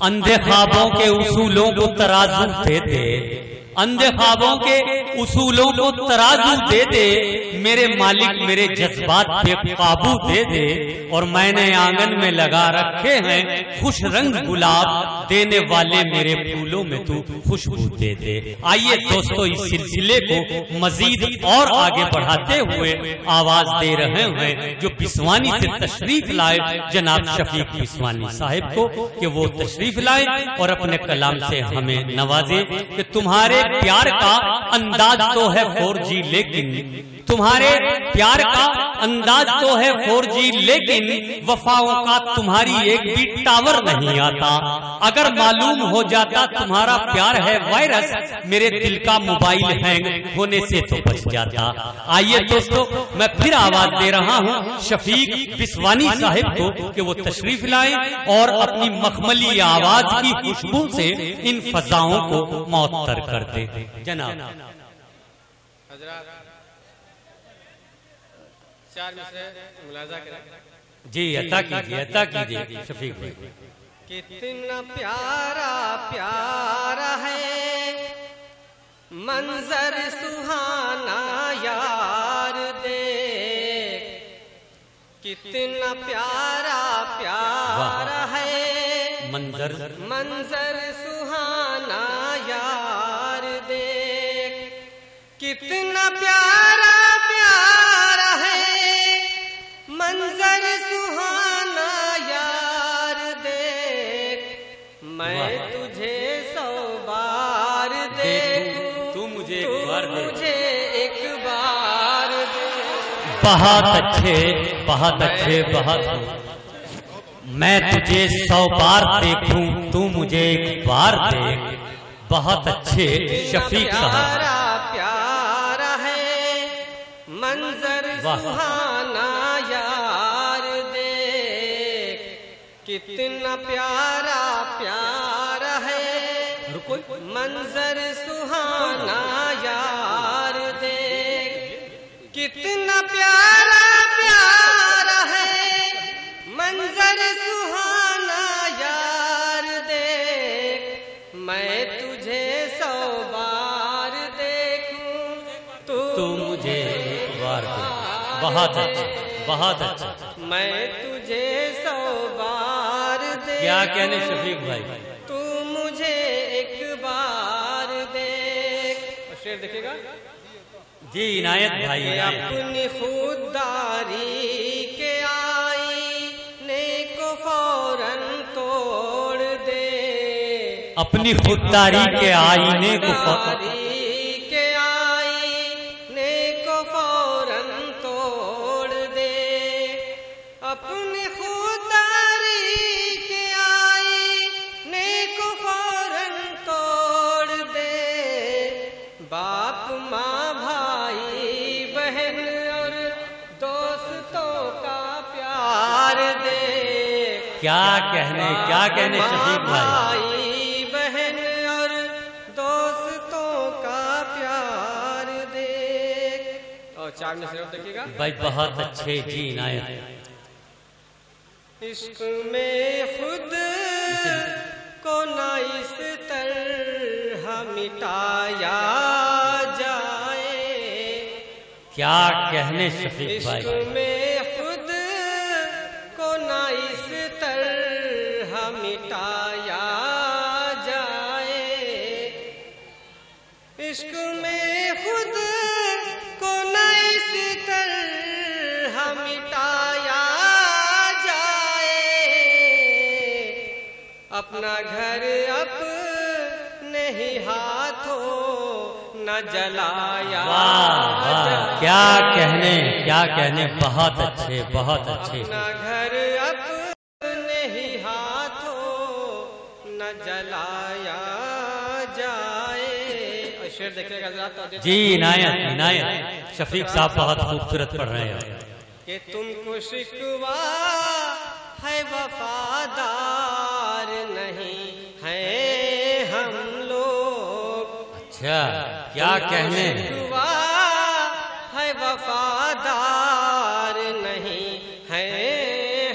अंधे ख्वाबों के उसूलों को तराजू दे दे, अंधे ख्वाबों के उसूलों को तराजू दे दे, मेरे मालिक मेरे जज्बात पे काबू दे दे। और मैंने आंगन में लगा रखे हैं खुश रंग गुलाब, देने वाले मेरे फूलों में तू खुशबू दे दे। आइए दोस्तों, इस सिलसिले को मजीद और आगे बढ़ाते हुए आवाज दे रहे हैं जो पिसवानी से तशरीफ लाए जनाब शफीक पिसवानी साहिब को, कि वो तशरीफ लाए और अपने कलाम से हमें नवाजे। कि तुम्हारे प्यार का अंदाज तो है 4G, लेकिन तुम्हारे प्यार का अंदाज तो है 4G, लेकिन वफाओं का तुम्हारी एक भी टावर नहीं आता। अगर मालूम हो जाता तुम्हारा प्यार है वायरस, मेरे दिल का मोबाइल हैंग होने से तो बच जाता। आइए दोस्तों, मैं फिर आवाज दे रहा हूँ शफीक पिसवानी साहिब को कि वो तशरीफ लाएं और अपनी मखमली आवाज की खुशबू से इन फजाओं को मुअत्तर कर दे। जनाब जी अता कीजिए शफीक भाई। कितना प्यारा प्यारा है मंजर सुहाना यार दे, कितना प्यारा प्यारा है मंजर सुहाना यार दे, कितना प्यारा प्यारा है मंजर सुहाना यार देख, मैं तुझे 100 बार देखूं, तू मुझे एक बार दे। बहुत अच्छे मैं तुझे 100 बार देखूं, तू मुझे एक बार देख। बहुत अच्छे शफीक साहब। प्यारा है मंजर सुहाना यार देख, कितना प्यारा प्यारा है मंजर सुहाना यार देख, कितना प्यारा प्यारा है मंजर सुहाना यार देख, मैं तुझे 100 बार देखूं, तू मुझे एक बार दे। बहुत अच्छा मैं तुझे 100 बार दे। क्या कहने शफीक भाई? तू मुझे एक बार देख। और शेर देखेगा जी इनायत भाई। अपनी खुददारी के आईने को फौरन तोड़ दे, अपनी खुददारी के आईने को फौरन तोड़ दे, अपनी खुददारी के आईने को फौरन तोड़ दे। बाप माँ भाई बहन और दोस्तों का प्यार दे। क्या कहने शफीक भाई? बहन और दोस्तों का प्यार देख। और 4 में सिर्फ देखिएगा भाई। बहुत अच्छे जी इनायत। इश्क में खुद को ना इस तरह मिटाया जाए। क्या कहने शफीक भाई? इश्क में खुद को ना इस तरह मिटाया जाए। इश्क में खुद को ना इस तरह मिटाया जाए। अपना घर अपने ही हाथों न जलाया। वाह, क्या कहने। बहुत अच्छे। अपना घर अपने ही हाथों न जलाया जाए। और शेर देखिएगा जरा जी इनायत। शफीक साहब बहुत खूबसूरत पढ़ रहे हैं। कि तुमको शिकवा है वफादार नहीं है हम लोग। अच्छा, क्या कहने। शिकवा है वफादार नहीं है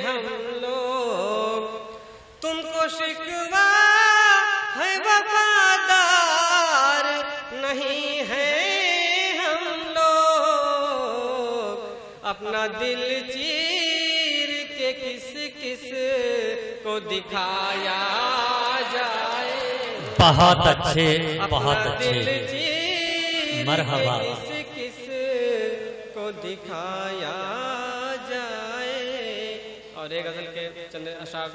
हम लोग, तुमको शिकवा अपना दिल चीर के किस किस को दिखाया जाए। बहुत अच्छे, बहुत अच्छे, मरहबा। किस किस को दिखाया जाए। और एक गजल के चंद अशार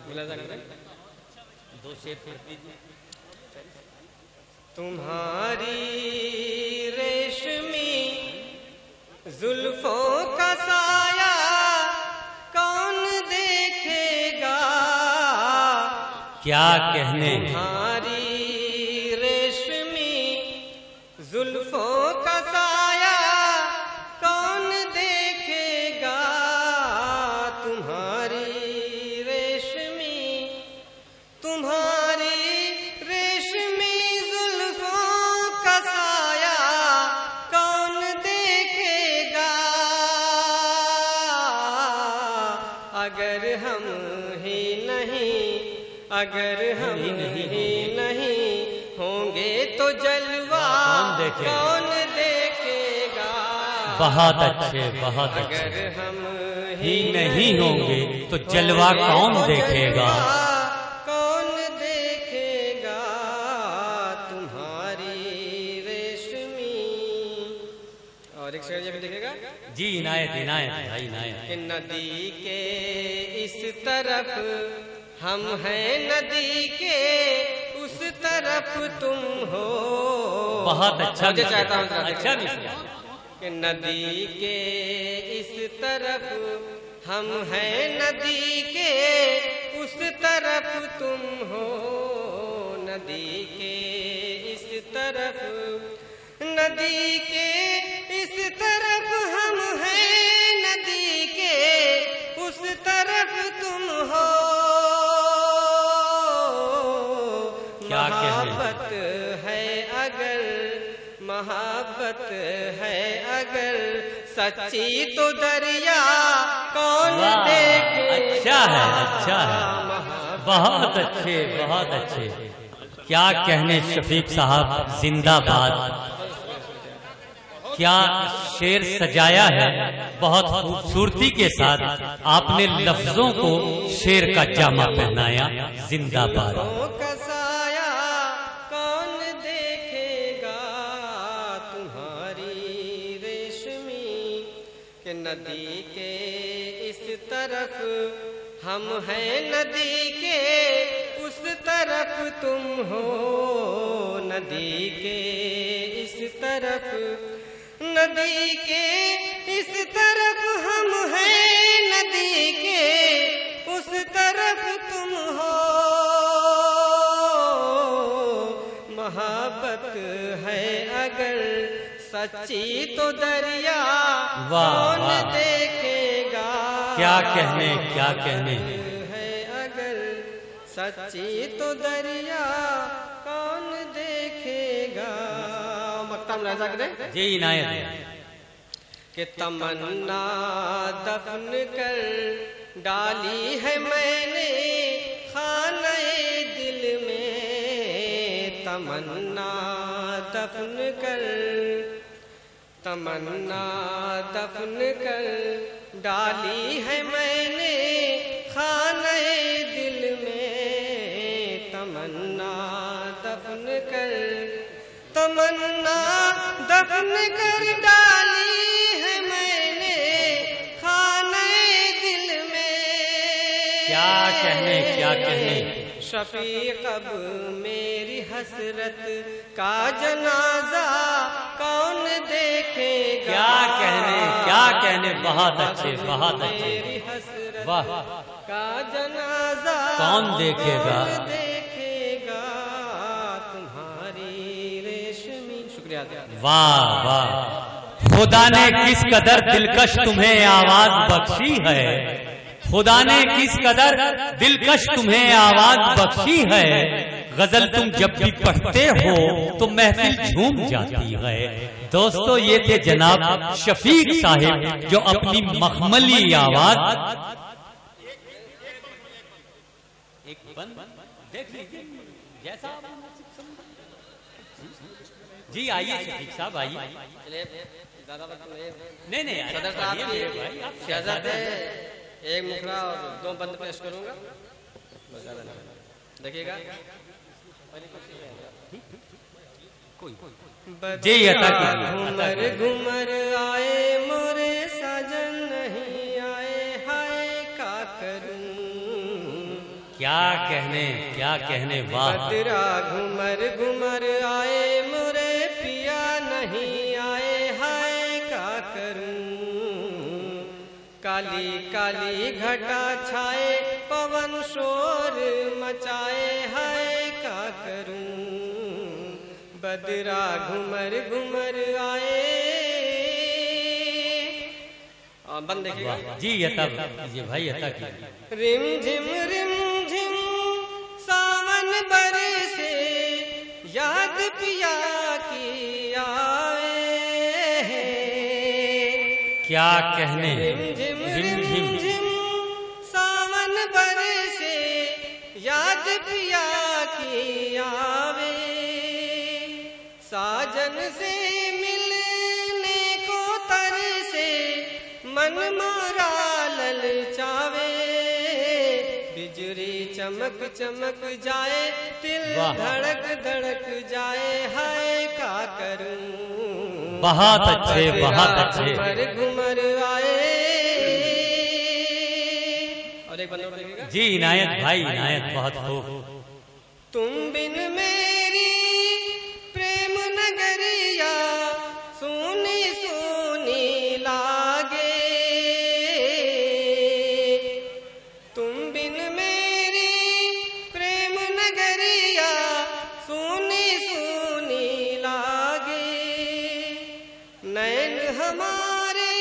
मिला जाए। दो शेर फिर दीजिए। तुम्हारी रेशमी जुल्फों का साया कौन देखेगा। क्या कहने। तुम्हारी रेशमी जुल्फों का साया कौन देखेगा। तुम्हारी रेशमी, तुम्हारी रेशमी जुल्फों का साया कौन देखेगा। अगर हम ही नहीं, अगर हम ही नहीं होंगे तो जलवा कौन देखेगा। बहुत अच्छे, बहुत अच्छे। अगर हम ही नहीं होंगे तो जलवा कौन देखेगा। कौन देखेगा तुम्हारी रेशमी। और एक शेर ये भी देखेगा। जी इनायत, इनायत भाई, इनायत। कि नदी के इस तरफ हम हैं, नदी के उस तरफ तुम हो। बहुत अच्छा, मुझे चाहता हूँ अच्छा मिसरा। कि नदी के इस तरफ हम हैं, नदी के उस तरफ तुम हो। नदी के इस तरफ, नदी के इस तरफ हम हैं, नदी के उस तरफ तुम हो। महाबत है अगर, महाबत है अगर सच्ची तो दरिया कौन देखेगा। अच्छा है, अच्छा है, बहुत अच्छे, बहुत अच्छे। क्या कहने शफीक साहब, जिंदाबाद। क्या शेर सजाया है, बहुत खूबसूरती के साथ आपने लफ्जों को शेर का जामा पहनाया। जिंदाबाद। नदी के इस तरफ हम हैं, नदी के उस तरफ तुम हो। नदी के इस तरफ, नदी के इस तरफ हम हैं, नदी के उस तरफ तुम हो। महाबत है अगर सच्ची तो दरिया कौन देखेगा। क्या कहने, क्या कहने है अगर सच्ची तो दरिया कौन देखेगा। मक्तम राजा करे। जी इनायत। कि तमन्ना दफन कर डाली है मैंने खाने दिल में। तमन्ना दफन कर, तमन्ना दफन कर डाली है मैंने खाने दिल में। तमन्ना दफन कर, तमन्ना दफन कर डाली है मैंने खाने दिल में। क्या कहने, क्या कहने। शफीक अब मेरी हसरत का जनाजा कौन देखेगा। क्या कहने, क्या कहने। बहुत अच्छे, बहुत अच्छे। मेरी हसरत वाह। का जनाजा कौन देखेगा। देखेगा तुम्हारी रेशमी। शुक्रिया। वाह वाह। खुदा ने किस कदर दिलकश तुम्हें आवाज बख्शी है। खुदा ने किस कदर दिलकश तुम्हें आवाज बख्शी है। गजल तुम जब भी पढ़ते हो तो महफिल झूम जाती है। दोस्तों ये थे जनाब शफीक साहिब जो अपनी मखमली आवाज। एक बंद देख लीजिए जैसा जी आइए शफीक साहब आइए। चलिए ज्यादा वक्त नहीं नहीं सदर साहब की सियासत है, एक मुखड़ा और 2 बंद पेश करूंगा, ज्यादा नहीं। देखिएगा जी घूमर घूमर आए मोरे साजन नहीं आए, हाय का करूं क्या कहने वाह। बदरा घूमर घूमर आए मोरे पिया नहीं आए, हाय का करूं काली काली घटा छाए पवन शोर मचाए, हाय का करूं बदरा घूमर घूमर आए। बंद देखिएगा जी यता कीजिए भाई यता कीजिए। रिम झिम सावन बरसे याद पिया की आए, क्या कहने रिम झिम सावन बरसे याद पिया की आवे, साजन से मिलने को तरसे मन मारा ललचावे, बिजली चमक चमक जाए दिल धड़क धड़क जाए, हाय का करूं बहुत अच्छे घूमर घूमर आए। और एक बंदा देखिएगा जी इनायत भाई इनायत बहुत खूब। तुम बिन मेरी प्रेम नगरिया सोनी सोनी लागे, तुम बिन मेरी प्रेम नगरिया सोनी सोनी लागे, नैन हमारे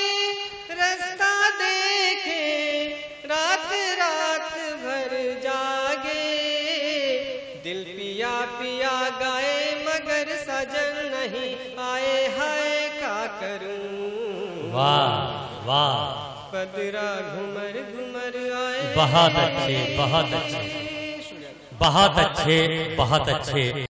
रास्ता देखे रात रात भर जागे, दिल पिया पिया गाए मगर सजन नहीं आए, हाय का करूं वाह वाह बदरा घूमर घूमर आए। बहुत अच्छे बहुत अच्छे बहुत अच्छे बहुत अच्छे।